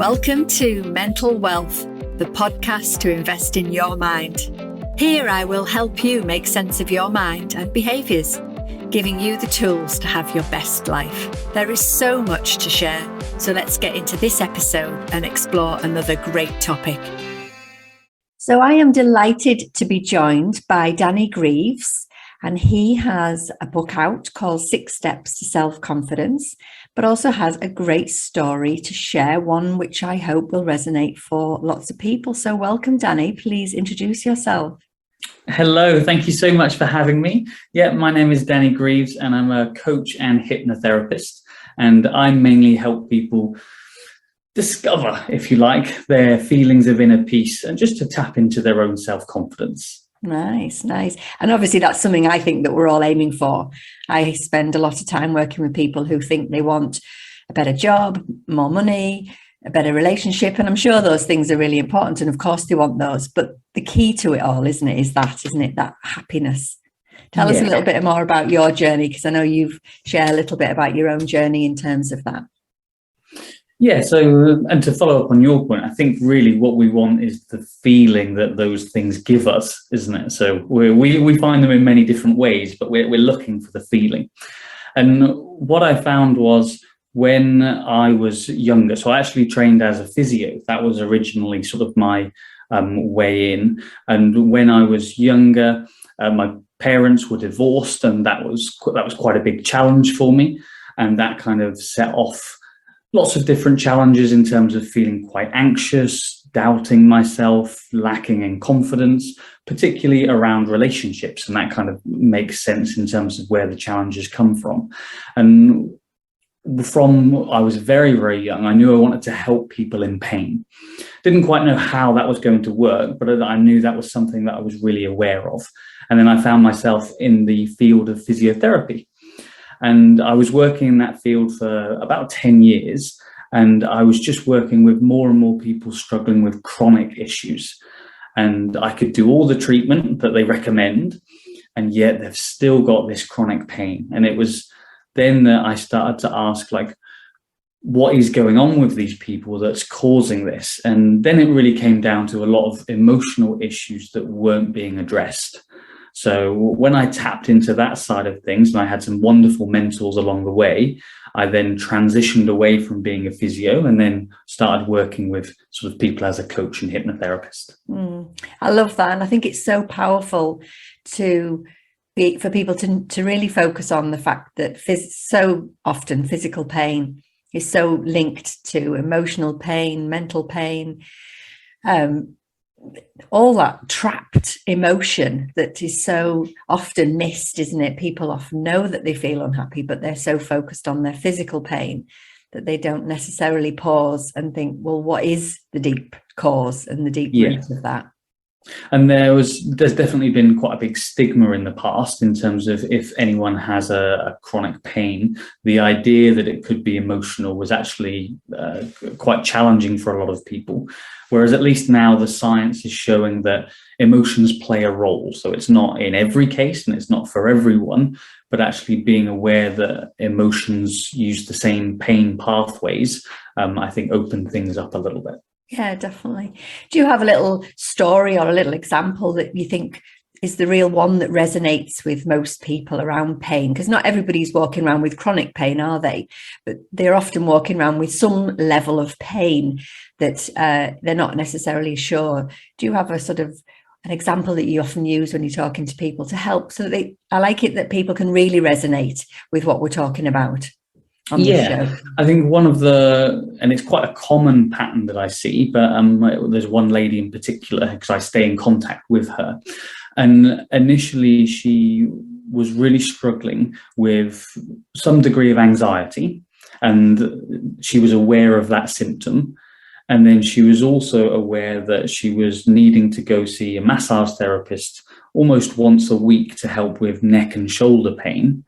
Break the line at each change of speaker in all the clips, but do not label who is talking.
Welcome to Mental Wealth, the podcast to invest in your mind. Here I will help you make sense of your mind and behaviours, giving you the tools to have your best life. There is so much to share, so let's get into this episode and explore another great topic. So I am delighted to be joined by Danny Greeves, and he has a book out called 6 Steps to Self-Confidence, but also has a great story to share, one which I hope will resonate for lots of people. So welcome, Danny. Please introduce yourself.
Hello, thank you so much for having me. Yeah, my name is Danny Greeves and I'm a coach and hypnotherapist, and I mainly help people discover, if you like, their feelings of inner peace and just to tap into their own self-confidence.
Nice. And obviously that's something I think that we're all aiming for. I spend a lot of time working with people who think they want a better job, more money, a better relationship. And I'm sure those things are really important. And of course they want those. But the key to it all, isn't it, that happiness. Tell us a little bit more about your journey, because I know you've shared a little bit about your own journey in terms of that.
Yeah, so, and to follow up on your point, I think really what we want is the feeling that those things give us, isn't it? So we find them in many different ways, but we're looking for the feeling. And what I found was when I was younger, so I actually trained as a physio. That was originally sort of my way in. And when I was younger, my parents were divorced, and that was quite a big challenge for me. And that kind of set off lots of different challenges in terms of feeling quite anxious, doubting myself, lacking in confidence, particularly around relationships. And that kind of makes sense in terms of where the challenges come from. And from I was very, very young, I knew I wanted to help people in pain. Didn't quite know how that was going to work, but I knew that was something that I was really aware of. And then I found myself in the field of physiotherapy. And I was working in that field for about 10 years, and I was just working with more and more people struggling with chronic issues. And I could do all the treatment that they recommend, and yet they've still got this chronic pain. And it was then that I started to ask, like, what is going on with these people that's causing this? And then it really came down to a lot of emotional issues that weren't being addressed. So when I tapped into that side of things, and I had some wonderful mentors along the way, I then transitioned away from being a physio and then started working with sort of people as a coach and hypnotherapist.
I love that. And I think it's so powerful for people to really focus on the fact that so often physical pain is so linked to emotional pain, mental pain, all that trapped emotion that is so often missed, isn't it? People often know that they feel unhappy, but they're so focused on their physical pain that they don't necessarily pause and think, well, what is the deep cause and the deep root of that?
And there's definitely been quite a big stigma in the past in terms of if anyone has a chronic pain, the idea that it could be emotional was actually quite challenging for a lot of people. Whereas at least now the science is showing that emotions play a role. So it's not in every case and it's not for everyone, but actually being aware that emotions use the same pain pathways, I think open things up a little bit.
Yeah, definitely. Do you have a little story or a little example that you think is the real one that resonates with most people around pain? Because not everybody's walking around with chronic pain, are they? But they're often walking around with some level of pain that they're not necessarily sure. Do you have a sort of an example that you often use when you're talking to people to help so that I like it that people can really resonate with what we're talking about?
Yeah, I think one of and it's quite a common pattern that I see, but there's one lady in particular, because I stay in contact with her. And initially she was really struggling with some degree of anxiety, and she was aware of that symptom. And then she was also aware that she was needing to go see a massage therapist almost once a week to help with neck and shoulder pain.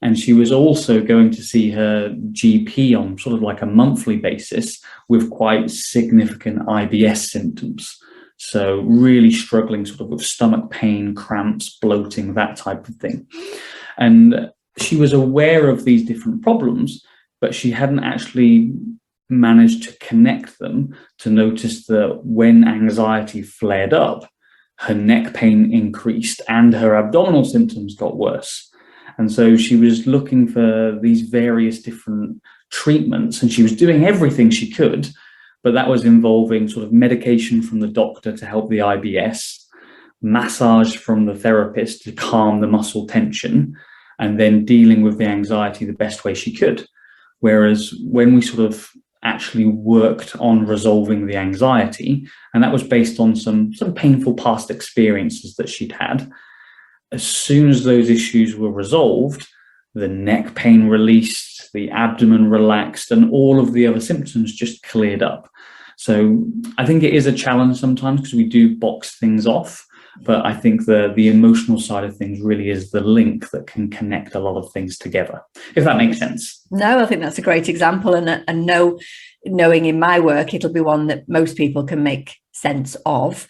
And she was also going to see her GP on sort of like a monthly basis with quite significant IBS symptoms. So really struggling sort of with stomach pain, cramps, bloating, that type of thing. And she was aware of these different problems, but she hadn't actually managed to connect them to notice that when anxiety flared up, her neck pain increased and her abdominal symptoms got worse. And so she was looking for these various different treatments, and she was doing everything she could, but that was involving sort of medication from the doctor to help the IBS, massage from the therapist to calm the muscle tension, and then dealing with the anxiety the best way she could. Whereas when we sort of actually worked on resolving the anxiety, and that was based on some painful past experiences that she'd had, as soon as those issues were resolved, the neck pain released, the abdomen relaxed, and all of the other symptoms just cleared up. So I think it is a challenge sometimes because we do box things off, but I think the emotional side of things really is the link that can connect a lot of things together, if that makes sense.
No, I think that's a great example, and knowing in my work, it'll be one that most people can make sense of.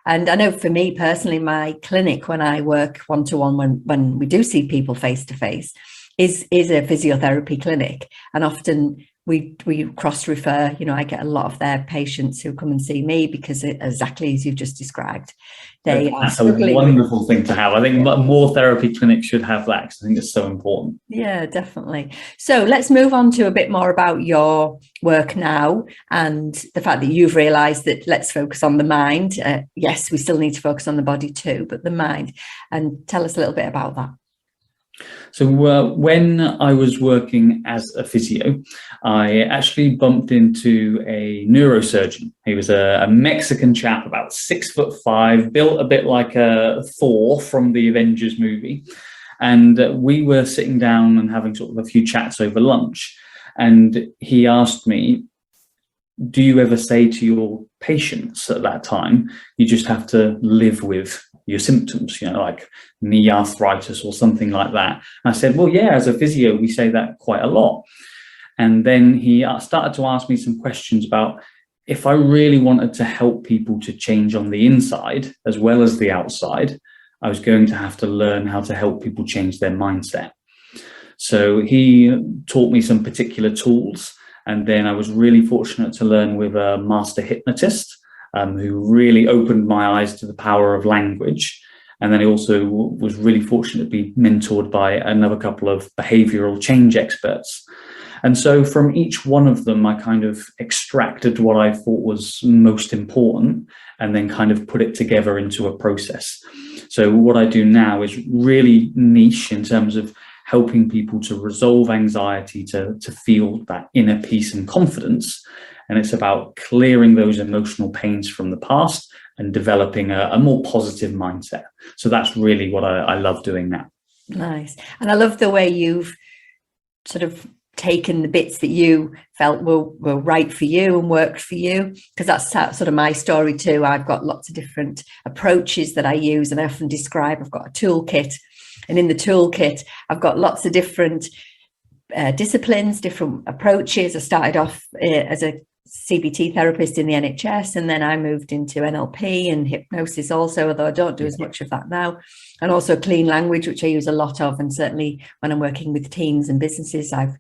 And I know for me personally, my clinic, when I work one-to-one, when we do see people face-to-face, is a physiotherapy clinic. And often we cross-refer, I get a lot of their patients who come and see me because exactly as you've just described, they are struggling.
That's a wonderful thing to have. I think more therapy clinics should have that because I think it's so important.
Yeah, definitely. So let's move on to a bit more about your work now and the fact that you've realised that let's focus on the mind. Yes, we still need to focus on the body too, but the mind. And tell us a little bit about that.
So when I was working as a physio, I actually bumped into a neurosurgeon. He was a Mexican chap, about 6'5", built a bit like a Thor from the Avengers movie. And we were sitting down and having sort of a few chats over lunch. And he asked me, do you ever say to your patients at that time, you just have to live with your symptoms, like knee arthritis or something like that? And I said, well, yeah, as a physio, we say that quite a lot. And then he started to ask me some questions about if I really wanted to help people to change on the inside as well as the outside, I was going to have to learn how to help people change their mindset. So he taught me some particular tools. And then I was really fortunate to learn with a master hypnotist who really opened my eyes to the power of language. And then I also was really fortunate to be mentored by another couple of behavioral change experts. And so from each one of them, I kind of extracted what I thought was most important and then kind of put it together into a process. So what I do now is really niche in terms of helping people to resolve anxiety, to feel that inner peace and confidence. And it's about clearing those emotional pains from the past and developing a more positive mindset. So that's really what I love doing now.
Nice. And I love the way you've sort of taken the bits that you felt were right for you and worked for you, because that's sort of my story too. I've got lots of different approaches that I use, and I often describe I've got a toolkit. And in the toolkit, I've got lots of different disciplines, different approaches. I started off as a CBT therapist in the NHS, and then I moved into NLP and hypnosis also, although I don't do as much of that now. And also clean language, which I use a lot of. And certainly when I'm working with teams and businesses, I've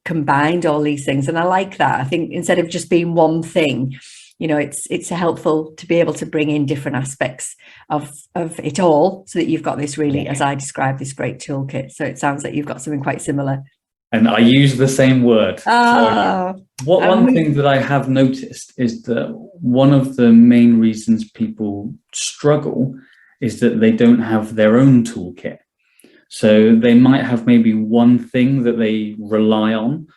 combined all these things. And I like that. I think instead of just being one thing, it's helpful to be able to bring in different aspects of it all so that you've got this really, as I described, this great toolkit. So it sounds like you've got something quite similar.
And I use the same word.
Oh,
so one thing that I have noticed is that one of the main reasons people struggle is that they don't have their own toolkit. So they might have maybe one thing that they rely on,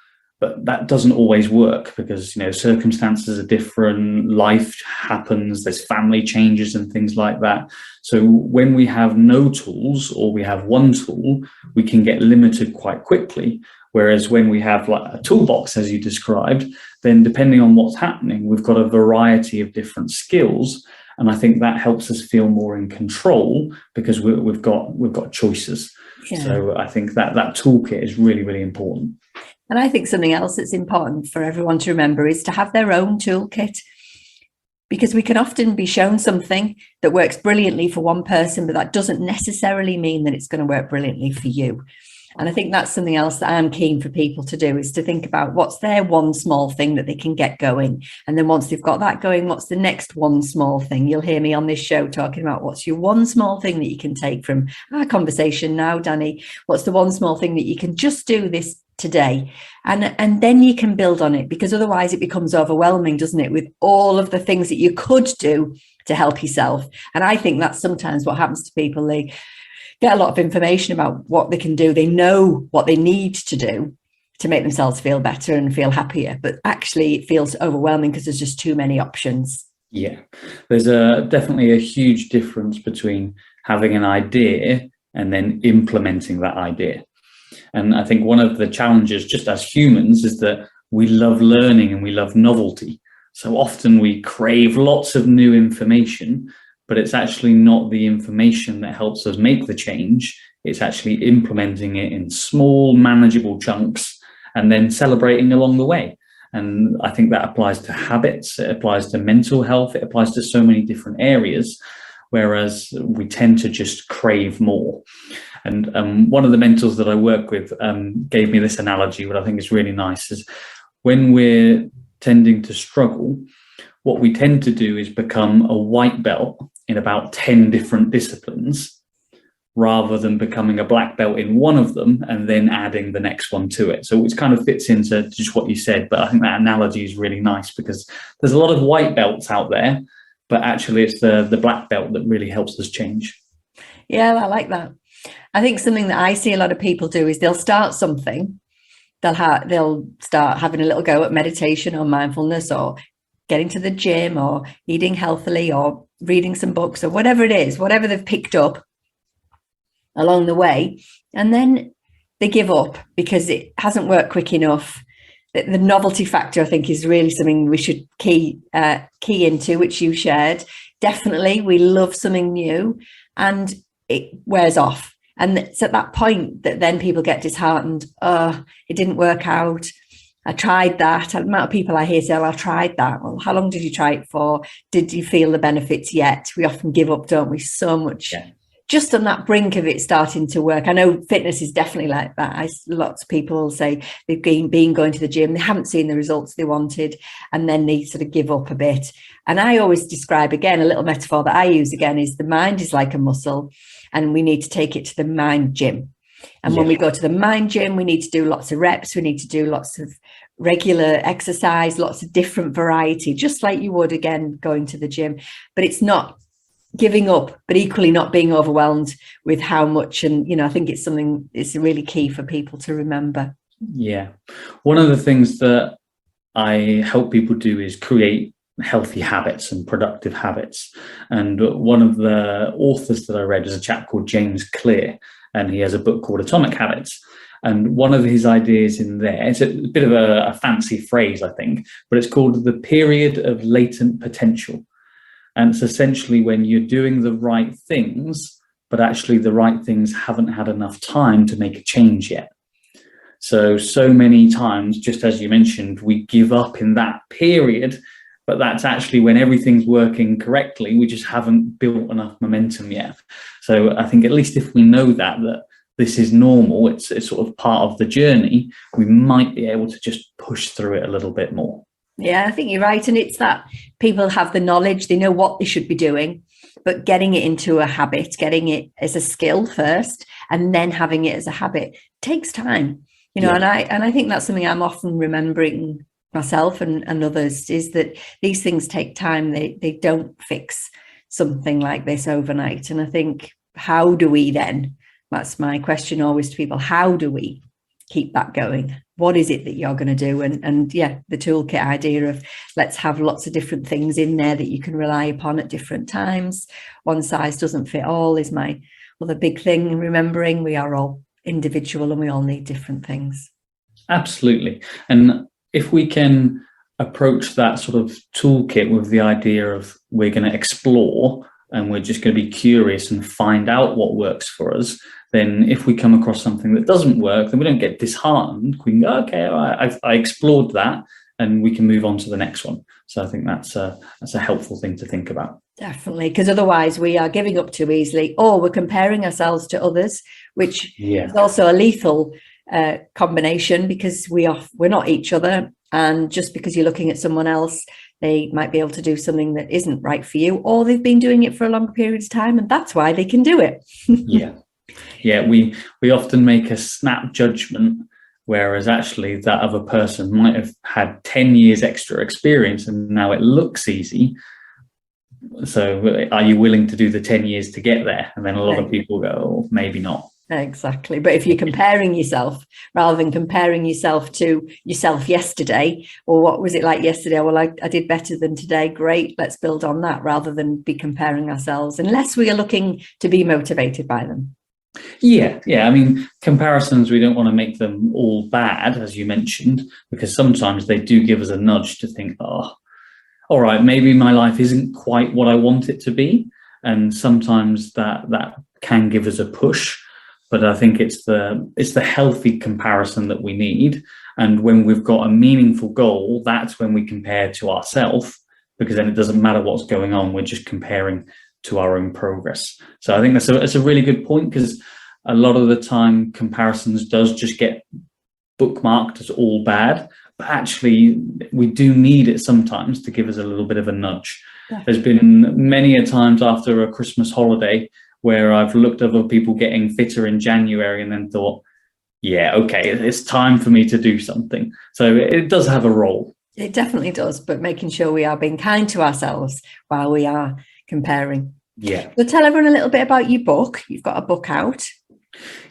but that doesn't always work because, circumstances are different, life happens, there's family changes and things like that. So when we have no tools or we have one tool, we can get limited quite quickly. Whereas when we have like a toolbox, as you described, then depending on what's happening, we've got a variety of different skills. And I think that helps us feel more in control because we've got choices. Yeah. So I think that toolkit is really, really important.
And I think something else that's important for everyone to remember is to have their own toolkit, because we can often be shown something that works brilliantly for one person, but that doesn't necessarily mean that it's going to work brilliantly for you. And I think that's something else that I'm keen for people to do, is to think about what's their one small thing that they can get going. And then once they've got that going, what's the next one small thing? You'll hear me on this show talking about what's your one small thing that you can take from our conversation now, Danny. What's the one small thing that you can just do this today? And then you can build on it, because otherwise it becomes overwhelming, doesn't it, with all of the things that you could do to help yourself. And I think that's sometimes what happens to people. They get a lot of information about what they can do. They know what they need to do to make themselves feel better and feel happier, but actually it feels overwhelming because there's just too many options.
Yeah, there's definitely a huge difference between having an idea and then implementing that idea. And I think one of the challenges just as humans is that we love learning and we love novelty. So often we crave lots of new information, but it's actually not the information that helps us make the change. It's actually implementing it in small, manageable chunks and then celebrating along the way. And I think that applies to habits, it applies to mental health, it applies to so many different areas, whereas we tend to just crave more. And one of the mentors that I work with gave me this analogy, what I think is really nice, is when we're tending to struggle, what we tend to do is become a white belt in about 10 different disciplines, rather than becoming a black belt in one of them and then adding the next one to it. So it kind of fits into just what you said, but I think that analogy is really nice, because there's a lot of white belts out there, but actually it's the black belt that really helps us change.
Yeah, I like that. I think something that I see a lot of people do is they'll start something. They'll start having a little go at meditation or mindfulness or getting to the gym or eating healthily or reading some books or whatever it is, whatever they've picked up along the way. And then they give up because it hasn't worked quick enough. The novelty factor, I think, is really something we should key into, which you shared. Definitely, we love something new and it wears off. And it's at that point that then people get disheartened. Oh, it didn't work out. I tried that. The amount of people I hear say, oh, I tried that. Well, how long did you try it for? Did you feel the benefits yet? We often give up, don't we? So much. Yeah. Just on that brink of it starting to work. I know fitness is definitely like that. Lots of people say they've been going to the gym, they haven't seen the results they wanted, and then they sort of give up a bit. And I always describe, again, a little metaphor that I use again is the mind is like a muscle, and we need to take it to the mind gym. And when we go to the mind gym, we need to do lots of reps. We need to do lots of regular exercise, lots of different variety, just like you would, again, going to the gym. But it's not giving up, but equally not being overwhelmed with how much. And, I think it's something it's really key for people to remember.
Yeah. One of the things that I help people do is create healthy habits and productive habits. And one of the authors that I read is a chap called James Clear, and he has a book called Atomic Habits. And one of his ideas in there, it's a bit of a fancy phrase, I think, but it's called the period of latent potential. And it's essentially when you're doing the right things, but actually the right things haven't had enough time to make a change yet. So many times, just as you mentioned, we give up in that period, but that's actually when everything's working correctly. We just haven't built enough momentum yet. So I think at least if we know that this is normal, it's sort of part of the journey, we might be able to just push through it a little bit more.
Yeah, I think you're right. And it's that people have the knowledge, they know what they should be doing, but getting it into a habit, getting it as a skill first, and then having it as a habit takes time, and I think that's something I'm often remembering myself and others, is that these things take time. They don't fix something like this overnight. And I think, how do we then, that's my question always to people, how do we keep that going? What is it that you're going to do? And the toolkit idea of let's have lots of different things in there that you can rely upon at different times. One size doesn't fit all is my other big thing. Remembering we are all individual and we all need different things.
Absolutely. And if we can approach that sort of toolkit with the idea of we're going to explore and we're just going to be curious and find out what works for us, then if we come across something that doesn't work, then we don't get disheartened. We can go, okay, all right, I explored that and we can move on to the next one. So I think that's a helpful thing to think about.
Definitely, because otherwise we are giving up too easily, or we're comparing ourselves to others, which is also a lethal combination, because we're not each other. And just because you're looking at someone else, they might be able to do something that isn't right for you, or they've been doing it for a long period of time, and that's why they can do it.
We often make a snap judgment, whereas actually that other person might have had 10 years extra experience and now it looks easy. So are you willing to do the 10 years to get there? And then a lot of people go, oh, maybe not.
Exactly. But if you're comparing yourself, rather than comparing yourself to yourself yesterday, or what was it like yesterday? Well, I did better than today. Great. Let's build on that, rather than be comparing ourselves, unless we are looking to be motivated by them.
Yeah. I mean, comparisons, we don't want to make them all bad, as you mentioned, because sometimes they do give us a nudge to think, oh, all right, maybe my life isn't quite what I want it to be. And sometimes that can give us a push. But I think it's the healthy comparison that we need. And when we've got a meaningful goal, that's when we compare to ourselves, because then it doesn't matter what's going on. We're just comparing to our own progress. So I think that's a really good point, because a lot of the time comparisons does just get bookmarked as all bad. But actually, we do need it sometimes to give us a little bit of a nudge. Yeah. There's been many a times after a Christmas holiday where I've looked at other people getting fitter in January and then thought, yeah, okay, it's time for me to do something. So it does have a role.
It definitely does, but making sure we are being kind to ourselves while we are comparing.
Yeah.
So tell everyone a little bit about your book. You've got a book out.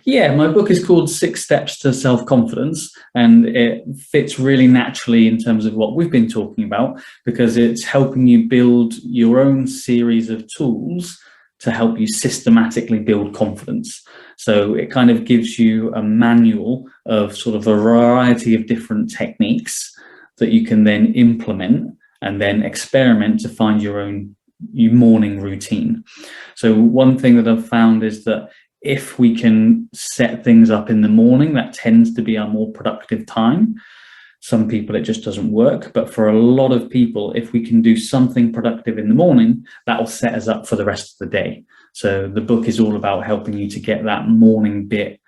Yeah, my book is called 6 Steps to Self-Confidence, and it fits really naturally in terms of what we've been talking about, because it's helping you build your own series of tools to help you systematically build confidence. So it kind of gives you a manual of sort of a variety of different techniques that you can then implement and then experiment to find your morning routine. So one thing that I've found is that if we can set things up in the morning, that tends to be our more productive time. Some people, it just doesn't work. But for a lot of people, if we can do something productive in the morning, that will set us up for the rest of the day. So the book is all about helping you to get that morning bit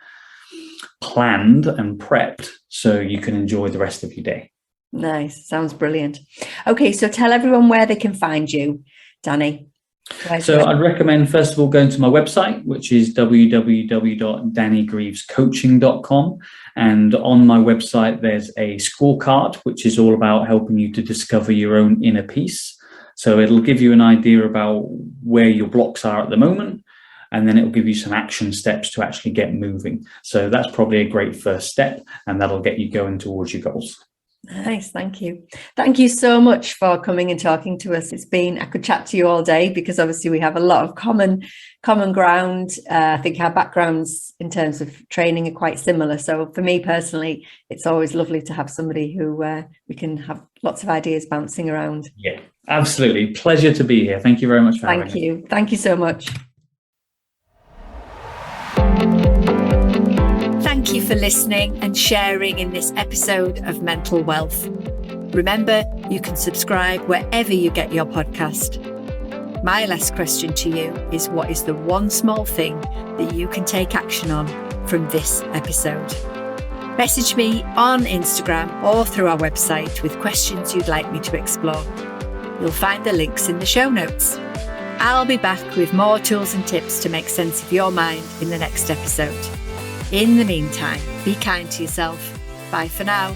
planned and prepped so you can enjoy the rest of your day.
Nice. Sounds brilliant. Okay, so tell everyone where they can find you, Danny.
So I'd recommend, first of all, going to my website, which is www.dannygreevescoaching.com. And on my website, there's a scorecard, which is all about helping you to discover your own inner peace. So it'll give you an idea about where your blocks are at the moment, and then it'll give you some action steps to actually get moving. So that's probably a great first step, and that'll get you going towards your goals.
Nice. Thank you. Thank you so much for coming and talking to us. I could chat to you all day, because obviously we have a lot of common ground. I think our backgrounds in terms of training are quite similar. So for me personally, it's always lovely to have somebody who we can have lots of ideas bouncing around.
Yeah, absolutely. Pleasure to be here. Thank you very much for having me.
Thank you. Thank you so much. Thank you for listening and sharing in this episode of Mental Wealth. Remember, you can subscribe wherever you get your podcast. My last question to you is, what is the one small thing that you can take action on from this episode? Message me on Instagram or through our website with questions you'd like me to explore. You'll find the links in the show notes. I'll be back with more tools and tips to make sense of your mind in the next episode. In the meantime, be kind to yourself. Bye for now.